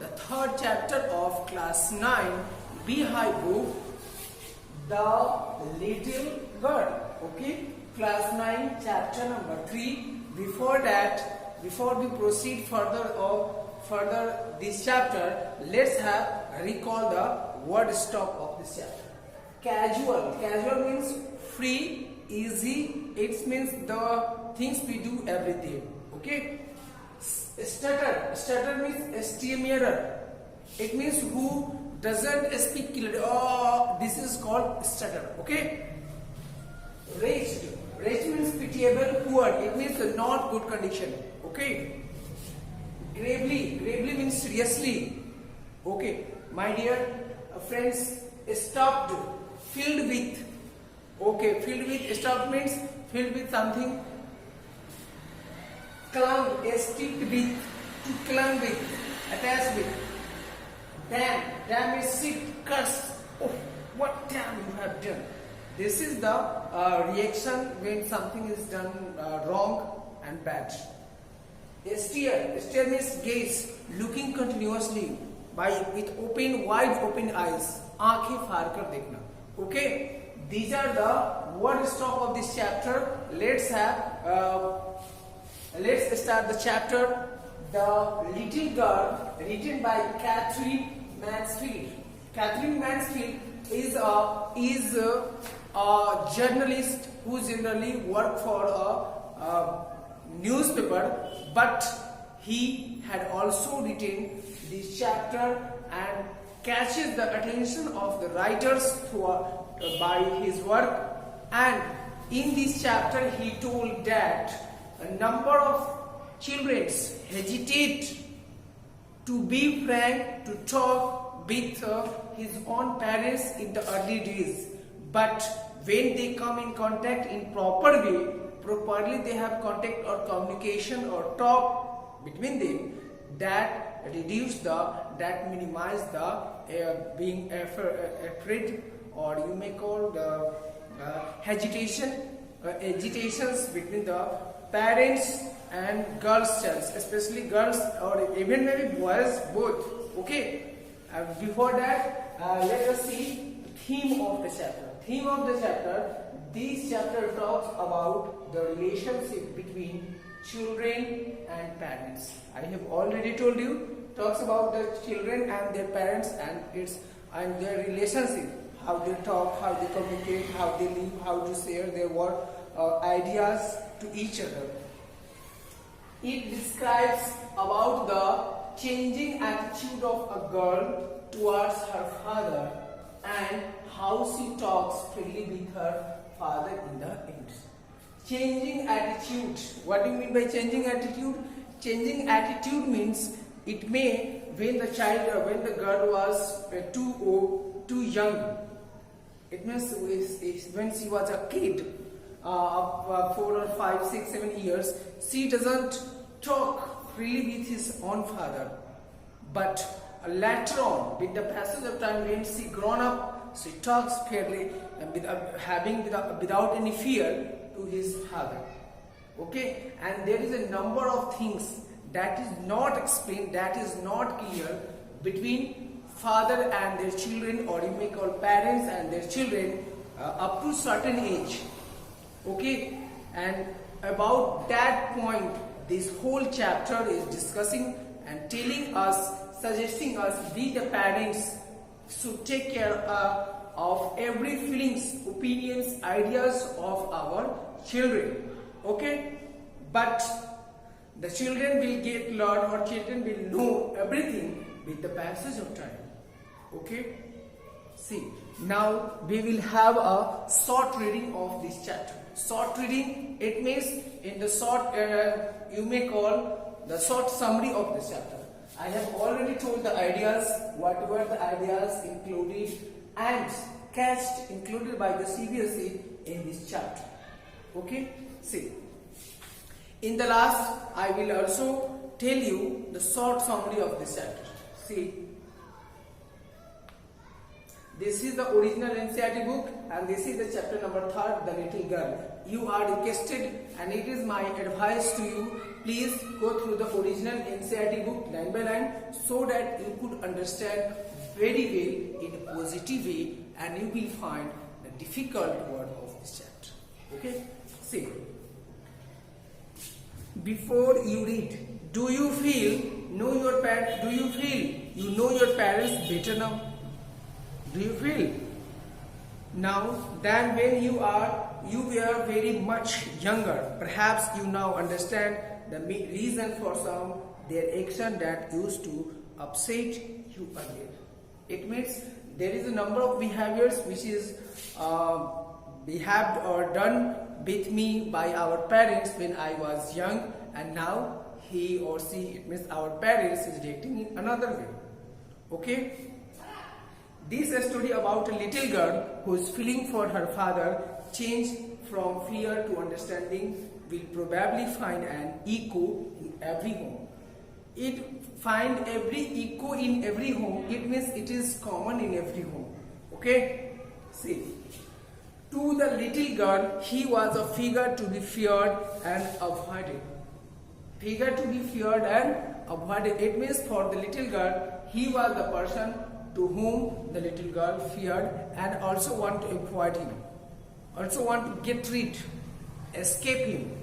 the third chapter of class 9 Beehive book, The Little Girl. Okay, class 9 chapter number 3. Before that, before we proceed further this chapter, let's recall the word stop of this chapter. Casual. Casual means free, easy. It means the things we do every day. Okay. Stutter. Stutter means stammerer. It means who doesn't speak clearly. Oh, this is called stutter. Okay. Wretched. Wretched means pitiable, poor. It means not good condition. Okay. Gravely. Gravely means seriously. Okay. My dear friends, stopped. Filled with. Okay. Filled with. Stopped means filled with something. Clung, sticked with, to clung with, attached with. Damn, damn is sick, curse. Oh, what damn you have done. This is the reaction when something is done wrong and bad. Stare, stare means gaze, looking continuously with wide open eyes. आंखें फाड़ कर देखना. Okay, these are the word stop of this chapter. Let's start the chapter. The Little Girl, written by Catherine Mansfield. Catherine Mansfield is a journalist who generally worked for a newspaper, but he had also written this chapter and catches the attention of the writers by his work. And in this chapter, he told that a number of children hesitate to be frank, to talk with his own parents in the early days. But when they come in contact in properly they have contact or communication or talk between them, that minimize the being afraid, or you may call the agitations between the parents and girls child, especially girls or even maybe boys both. Okay. Before that, let us see the theme of the chapter. Theme of the chapter. This chapter talks about the relationship between children and parents. I have already told you. Talks about the children and their parents and their relationship. How they talk, how they communicate, how they live, how to share their work, ideas to each other. It describes about the changing attitude of a girl towards her father and how she talks freely with her father in the end. Changing attitude. What do you mean by changing attitude? Changing attitude means it may when the girl was too young. It means when she was a kid. 4 or 5, 6, 7 years, she doesn't talk freely with his own father. But later on, with the passage of time, when she grown up, she talks fairly and without any fear to his father. Okay, and there is a number of things that is not explained, that is not clear between father and their children, or you may call parents and their children up to certain age. Okay, and about that point, this whole chapter is discussing and telling us, suggesting us, we the parents should take care of every feelings, opinions, ideas of our children. Okay, but the children will get learn, or children will know everything with the passage of time. Okay, see, now we will have a short reading of this chapter. Short reading, it means in the short, you may call the short summary of this chapter. I have already told the ideas, what were the ideas included and included by the CBSE in this chapter. Okay, see. In the last, I will also tell you the short summary of this chapter. See. This is the original NCERT book and this is the chapter number 3, The Little Girl. You are requested, and it is my advice to you please go through the original NCERT book line by line so that you could understand very well in a positive way, and you will find the difficult word of this chapter. Okay, see. Before you read, do you feel you know your parents better now? Do you feel now than when you were very much younger? Perhaps you now understand the reason for some their action that used to upset you earlier. It means there is a number of behaviors which is behaved or done with me by our parents when I was young, and now he or she, it means our parents, is reacting in another way. Okay? This is a story about a little girl whose feeling for her father changed from fear to understanding will probably find an echo in every home. It find every echo in every home. It means it is common in every home. Okay? See. To the little girl, he was a figure to be feared and avoided. Figure to be feared and avoided. It means for the little girl, he was the person to whom the little girl feared and also want to avoid him. Also want to get rid, escape him.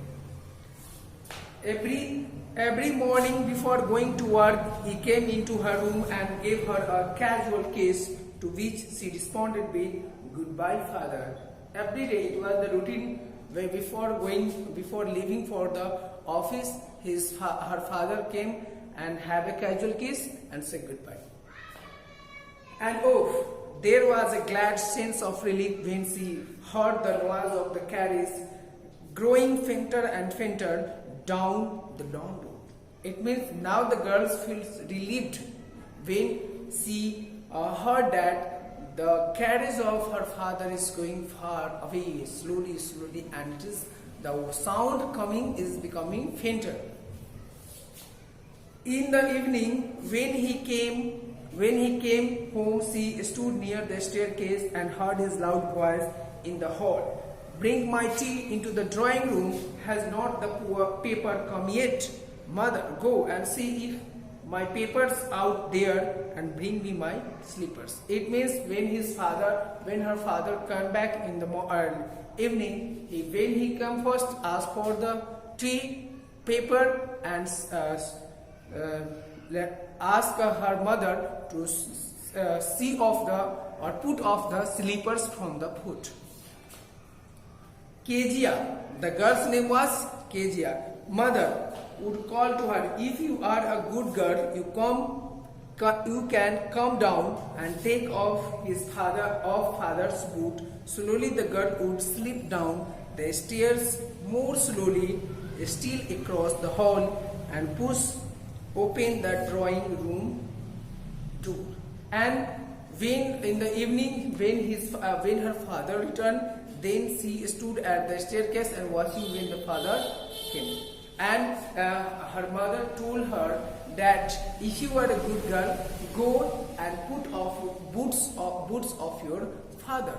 Every morning before going to work, he came into her room and gave her a casual kiss, to which she responded with, "Goodbye, father." Every day it was the routine where before leaving for the office, her father came and have a casual kiss and say goodbye. And oh, there was a glad sense of relief when she heard the noise of the carriage growing fainter and fainter down the long road. It means now the girl feels relieved when she heard that the carriage of her father is going far away, slowly, and it is the sound coming is becoming fainter. In the evening, when he came home, she stood near the staircase and heard his loud voice in the hall. "Bring my tea into the drawing room. Has not the poor paper come yet? Mother, go and see if my paper's out there and bring me my slippers." It means when her father came back in the evening, when he came first, asked for the tea, paper, and ask her mother to see off or put off the slippers from the foot. Kezia, the girl's name was Kezia. Mother would call to her, "If you are a good girl, you can come down and take off father's boot." Slowly the girl would slip down the stairs more slowly, still across the hall, and push open the drawing room door. And when in the evening, when her father returned, then she stood at the staircase and watching when the father came. And her mother told her that if you are a good girl, go and put off boots of your father.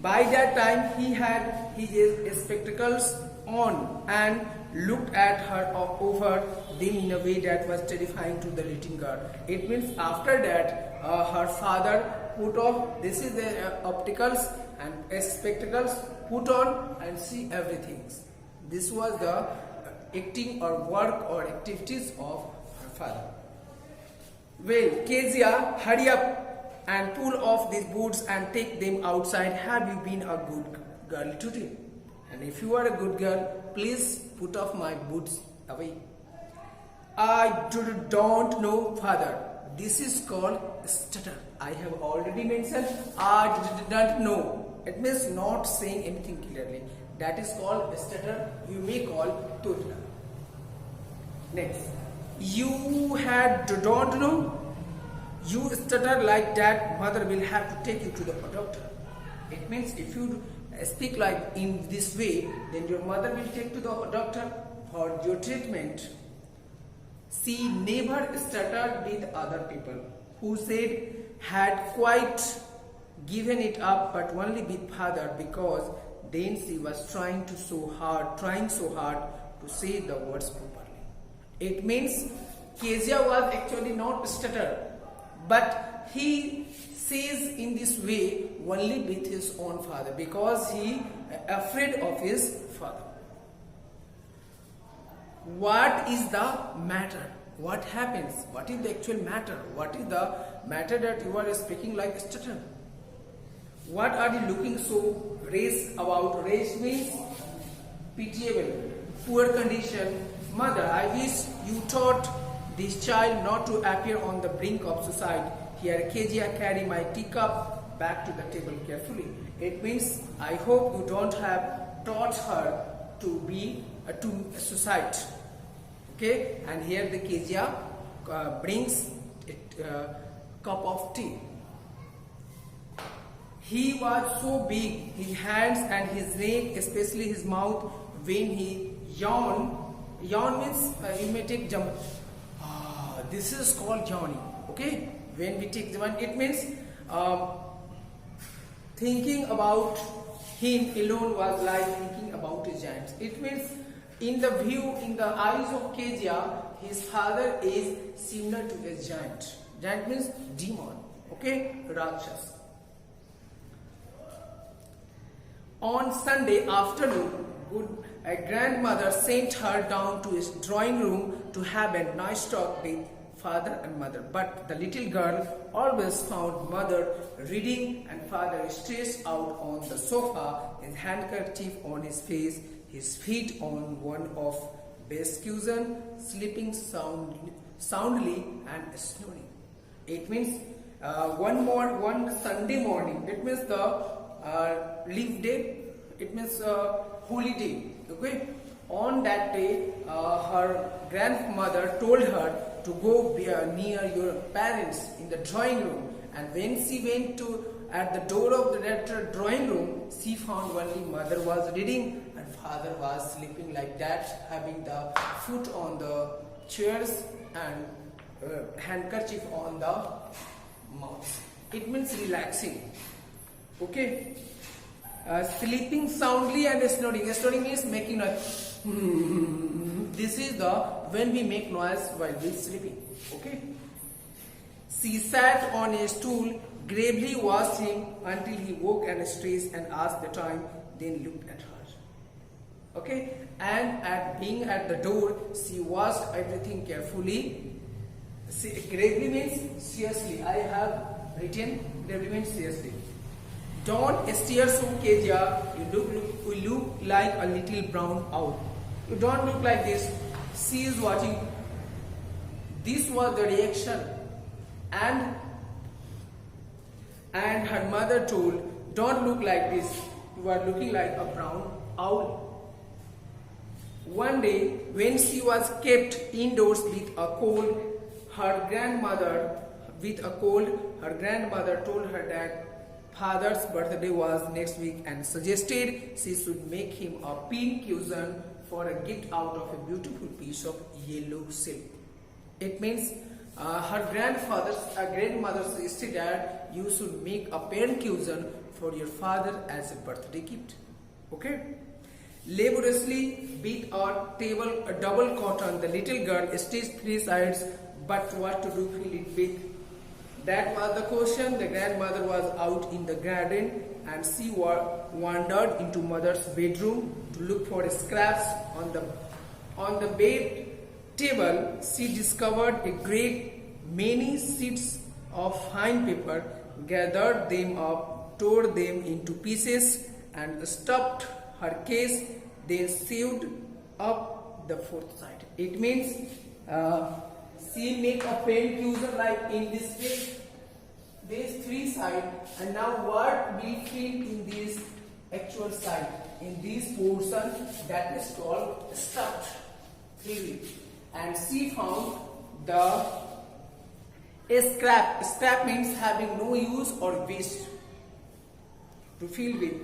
By that time, he had his spectacles on and looked at her over them in a way that was terrifying to the little girl. It means after that, her father put off, this is the opticals and spectacles, put on and see everything. This was the acting or work or activities of her father. Well, Kezia, hurry up and pull off these boots and take them outside. Have you been a good girl today? And if you are a good girl, please put off my boots away. "I don't know, father." This is called stutter. I have already mentioned I didn't know. It means not saying anything clearly. That is called stutter. You may call toddler. Next. "You don't know? You stutter like that, mother will have to take you to the doctor." It means if you speak like in this way, then your mother will take to the doctor for your treatment. She never stuttered with other people who had quite given it up, but only with father, because then she was trying so hard to say the words properly. It means Kezia was actually not stutter, but he says in this way only with his own father because he afraid of his father. What is the matter? What happens? What is the actual matter? What is the matter that you are speaking like stutter? What are you looking so raised about? Raised means pitiable, poor condition. Mother, I wish you taught this child not to appear on the brink of suicide. Here, Kezia carry my teacup back to the table carefully. It means I hope you don't have taught her to be to suicide. Okay, and here the Kezia brings a cup of tea. He was so big, his hands and his neck, especially his mouth, when he yawned. Yawn means you may take jump. This is called yawning. Okay, when we take one, it means thinking about him alone was like thinking about a giant. It means in the view, in the eyes of Kezia, his father is similar to a giant. Giant means demon. Okay, Rakshas. On Sunday afternoon, a grandmother sent her down to his drawing room to have a nice talk with father and mother. But the little girl always found mother reading and father stretched out on the sofa, his handkerchief on his face, his feet on one of base cushion, sleeping soundly and snoring. It means one Sunday morning. It means the leave day. It means holy day. Okay. On that day, her grandmother told her to go near your parents in the drawing room. And when she went to at the door of the drawing room, she found only mother was reading and father was sleeping like that, having the foot on the chairs and handkerchief on the mouth. It means relaxing. Okay. Sleeping soundly and snoring. Snoring means making noise. This is the when we make noise while we sleeping. Okay. She sat on a stool, gravely watched him until he woke and stretched and asked the time, then looked at her. Okay. And at being at the door, she watched everything carefully. Gravely means seriously. I have written gravely means seriously. Don't stare so, Kezia. You look like a little brown owl. You don't look like this. She is watching. This was the reaction. And her mother told, don't look like this. You are looking like a brown owl. One day, when she was kept indoors with a cold, her grandmother told her that father's birthday was next week and suggested she should make him a pin cushion for a gift out of a beautiful piece of yellow silk. It means her grandmother suggested that you should make a pen cushion for your father as a birthday gift. Okay? Laboriously beat a double cotton, the little girl stitched 3 sides, but what to do fill it with? That was the question. The grandmother was out in the garden and she wandered into mother's bedroom to look for scraps on the bed table. She discovered a great many sheets of fine paper, gathered them up, tore them into pieces and stuffed her case, then sewed up the 4th side. It means she make a pen cushion like in this way, these 3 sides, and now what we fill in this actual side, in this portion that is called stuffed freely. And she found the scrap. Scrap means having no use or waste to fill with.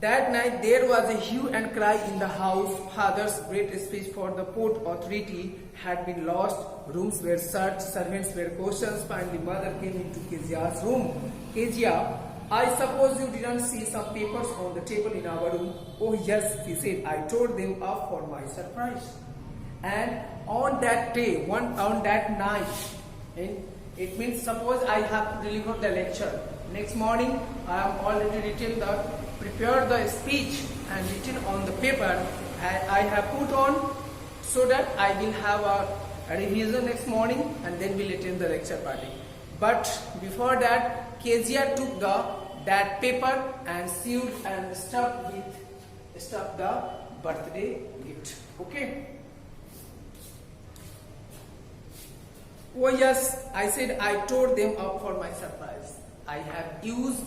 That night there was a hue and cry in the house. Father's great speech for the Port Authority had been lost. Rooms were searched, servants were questioned. Finally, mother came into Kezia's room. Kezia, I suppose you didn't see some papers on the table in our room. Oh yes, he said, I tore them up for my surprise. And on that day, on that night, and it means suppose I have to deliver the lecture. Next morning, I am already prepared the speech and written on the paper, and I have put on so that I will have a revision next morning and then we'll attend the lecture party. But before that, Kezia took that paper and sealed and stuffed the birthday gift. Okay. Oh yes, I said I tore them up for my surprise. I have used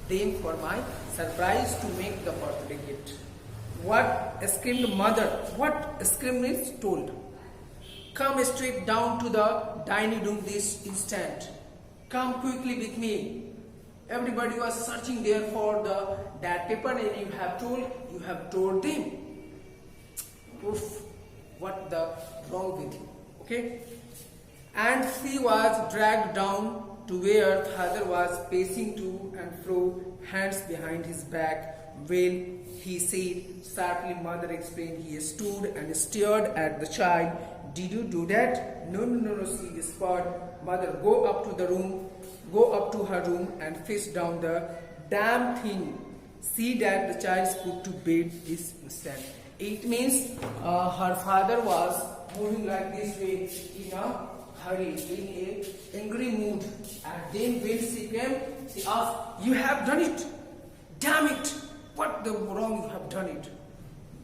them for my surprise to make the birthday gift. What screamed mother? What screamed means told. Come straight down to the dining room this instant. Come quickly with me. Everybody was searching there for that paper and you have told them. Oof, what the wrong with you? Okay. And she was dragged down to where father was pacing to and fro, hands behind his back. Well, he said, sharply mother explained. He stood and stared at the child. Did you do that? No, she whispered. Mother, go up to her room and fish down the damn thing. See that the child is put to bed this instant. It means her father was moving like this way in a hurry, in a angry mood. And then when she came, she asked, you have done it. Damn it. What the wrong you have done it.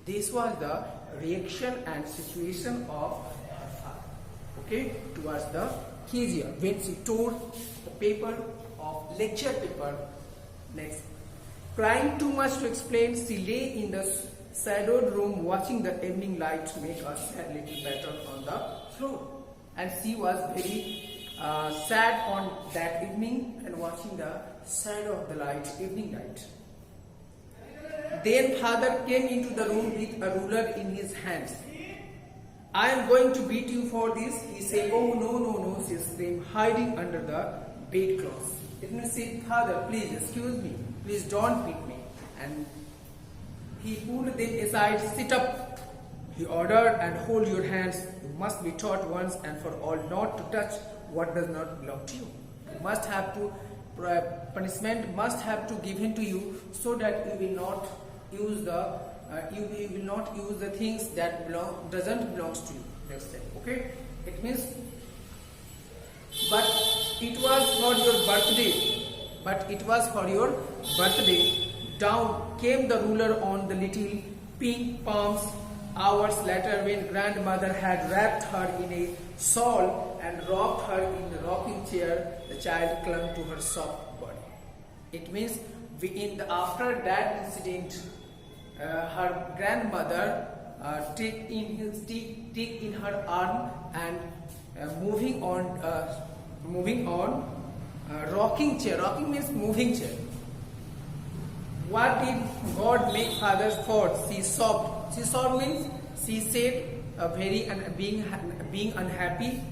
This was the reaction and situation of her father, okay, towards the Kezia when she tore the paper of lecture paper. Next, crying too much to explain, she lay in the shadowed room watching the evening light make a sad little pattern on the floor. And she was very sad on that evening and watching the shadow of the light, evening light. Then father came into the room with a ruler in his hands. I am going to beat you for this. He said, oh no, she screamed, hiding under the bedclothes. It means, said, father, please excuse me. Please don't beat me. And he pulled them aside. Sit up, he ordered, and hold your hands. You must be taught once and for all not to touch what does not belong to you. You must have to punishment must have to given to you so that you will not use the things that doesn't belongs to you. Next time, okay? It means, but it was for your birthday. Down came the ruler on the little pink palms. Hours later, when grandmother had wrapped her in a shawl and rocked her in the rocking chair, the child clung to her soft body. It means after that incident, her grandmother take in her arm and moving on rocking chair. Rocking means moving chair. What did God make fathers for? She sobbed. She sobbed means she said being unhappy.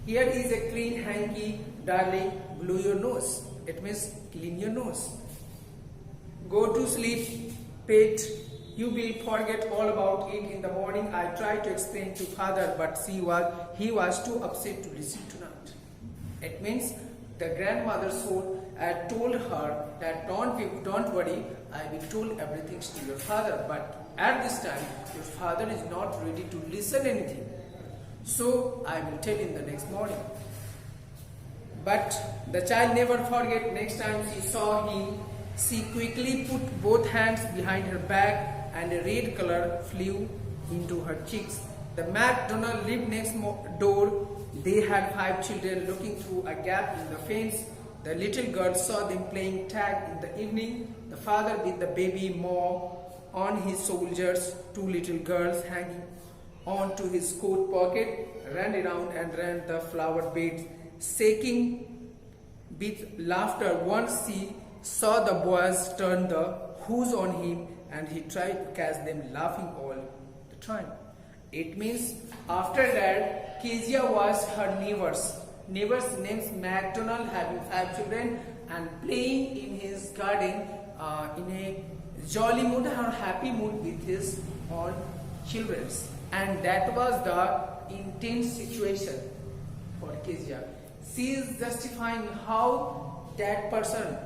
Here is a clean hanky, darling, blow your nose. It means clean your nose. Go to sleep, pet. You will forget all about it in the morning. I tried to explain to father, but he was too upset to listen tonight. It means the grandmother told her that don't worry, I will tell everything to your father. But at this time, your father is not ready to listen anything. So I will tell him the next morning. But the child never forget. Next time she saw him, she quickly put both hands behind her back and a red color flew into her cheeks. The McDonald lived next door. They had 5 children. Looking through a gap in the fence, the little girl saw them playing tag in the evening. The father with the baby mom on his shoulders, 2 little girls hanging onto his coat pocket, ran around and ran the flower beds, shaking with laughter. Once she saw the boys turn the hooves on him and he tried to catch them, laughing all the time. It means after that, Kezia was her neighbor's name's McDonald, having 5 children, and playing in his garden in a jolly mood or happy mood with his own children. And that was the intense situation for Kezia. She is justifying how that person,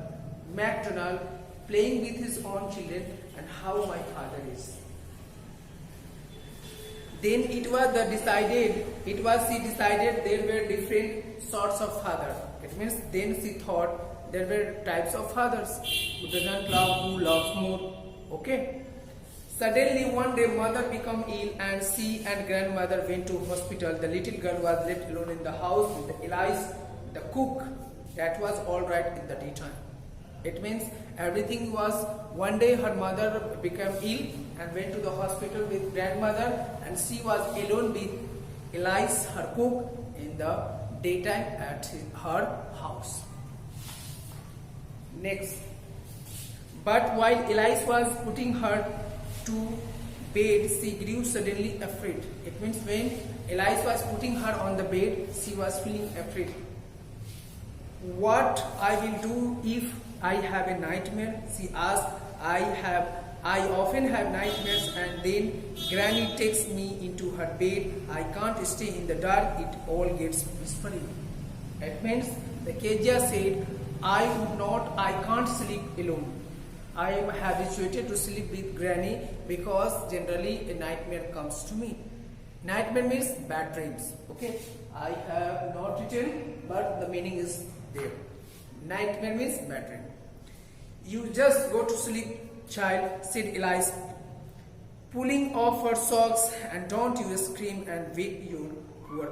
MacDonald, playing with his own children and how my father is. Then she decided there were different sorts of father. It means then she thought there were types of fathers, who doesn't love, who loves more. Okay. Suddenly one day mother became ill and she and grandmother went to hospital. The little girl was left alone in the house with Elias, the cook. That was all right in the daytime. It means everything was, one day her mother became ill and went to the hospital with grandmother, and she was alone with Elias, her cook, in the daytime at her house. Next. But while Elias was putting her to bed, she grew suddenly afraid. It means when Elias was putting her on the bed, she was feeling afraid. What I will do if I have a nightmare? She asked. I often have nightmares, and then Granny takes me into her bed. I can't stay in the dark. It all gets whispering. It means the Kezia said, I can't sleep alone. I am habituated to sleep with Granny because generally a nightmare comes to me. Nightmare means bad dreams. Okay, I have not written, but the meaning is there. Nightmare means bad dream. You just go to sleep, child, said Elias, pulling off her socks, and don't you scream and wake your poor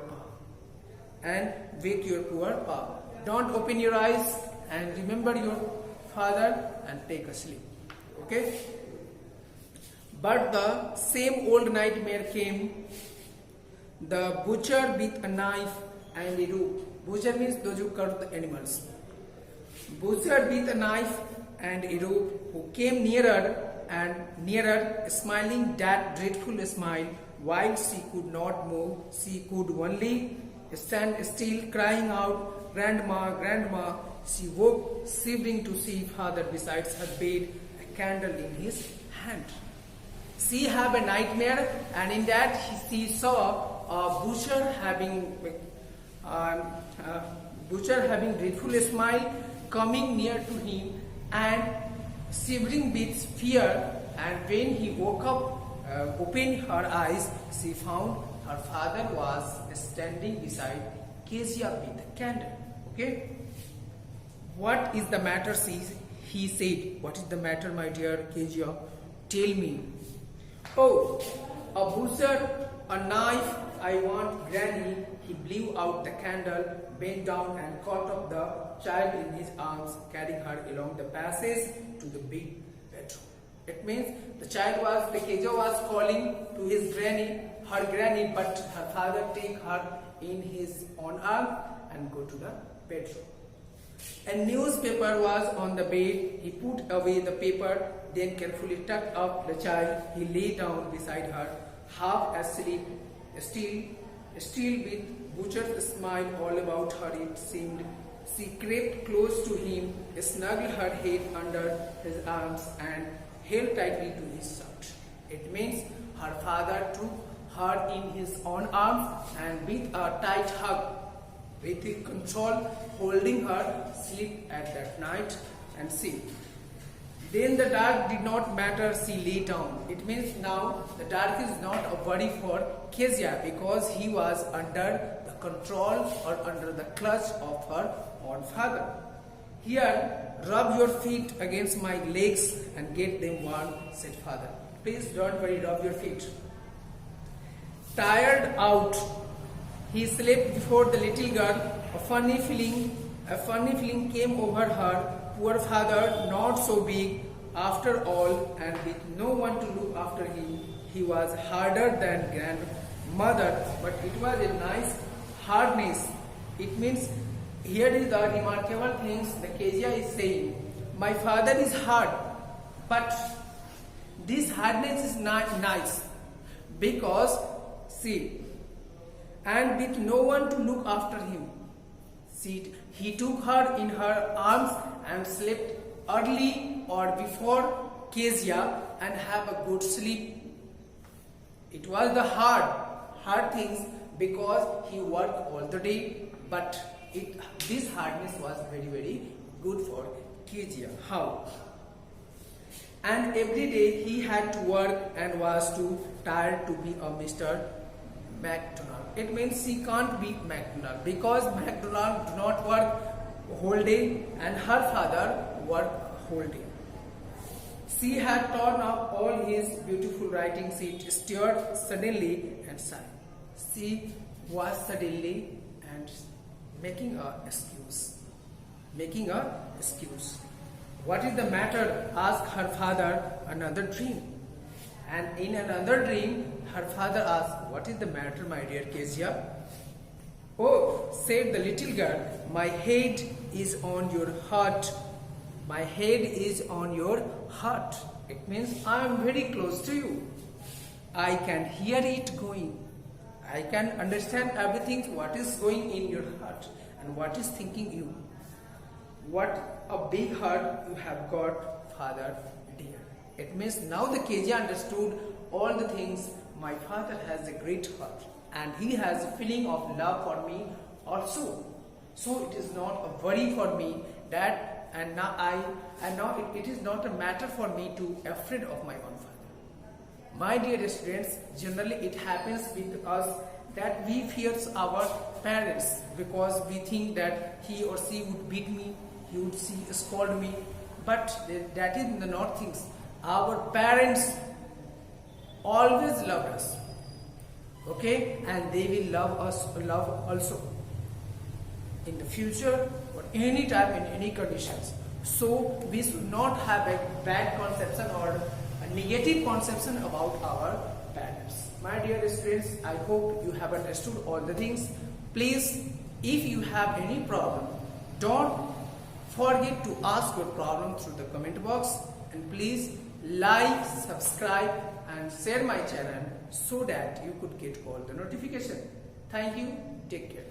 pa. Don't open your eyes and remember your father and take a sleep. Okay? But the same old nightmare came. The butcher with a knife and a rope. Butcher means those who cut the animals. Butcher with a knife and a rope, who came nearer and nearer, smiling that dreadful smile. While she could not move, she could only stand still, crying out, "Grandma, Grandma." She woke, shivering, to see father beside her bed, a candle in his hand. She had a nightmare, and in that she saw a butcher having dreadful smile, coming near to him and shivering with fear. And when he woke up, opened her eyes, she found her father was standing beside Kezia with a candle. Okay? What is the matter? He said. What is the matter, my dear Kezia? Tell me. Oh, a butcher, a knife. I want Granny. He blew out the candle, bent down and caught up the child in his arms, carrying her along the passage to the big bedroom. It means the Kezia was calling to his granny, her granny, but her father take her in his own arm and go to the bedroom. A newspaper was on the bed. He put away the paper, then carefully tucked up the child. He lay down beside her, half asleep, still with butcher's smile all about her, it seemed. She crept close to him, snuggled her head under his arms and held tightly to his shirt. It means her father took her in his own arms and with a tight hug, with control, holding her, sleep at that night and see. Then the dark did not matter, she lay down. It means now the dark is not a worry for Kezia because he was under the control or under the clutch of her own father. Here, rub your feet against my legs and get them warm, said father. Please don't worry, rub your feet. Tired out, he slept before the little girl. A funny feeling came over her. Poor father, not so big after all, and with no one to look after him. He was harder than grandmother, but it was a nice hardness. It means, here is the remarkable things the Kezia is saying. My father is hard, but this hardness is not nice because, see, and with no one to look after him. He took her in her arms and slept early or before Kezia and have a good sleep. It was the hard things because he worked all the day, but this hardness was very good for Kezia. How? And every day he had to work and was too tired to be a Mr. McDonald. It means he can't be McDonald because McDonald do not work whole day and her father worked whole day. She had torn up all his beautiful writing. She stirred suddenly and sighed. She was suddenly and making a excuse. What is the matter? Asked her father. Another dream. And in another dream, her father asked, what is the matter, my dear Kezia? Oh, said the little girl, my head is on your heart. My head is on your heart. It means I am very close to you. I can hear it going. I can understand everything what is going in your heart and what is thinking you. What a big heart you have got, father dear. It means now the Kezia understood all the things. My father has a great heart and he has a feeling of love for me also. So it is not a worry for me that now it is not a matter for me to afraid of my own father. My dear students, generally it happens with us that we fear our parents because we think that he or she would beat me, he would scold me, but that is not things. Our parents always loved us, okay, and they will love also in the future or any time in any conditions. So we should not have a bad conception or a negative conception about our parents. My dear students, I hope you have understood all the things. Please, if you have any problem, don't forget to ask your problem through the comment box, and please like, subscribe and share my channel so that you could get all the notification. Thank you. Take care.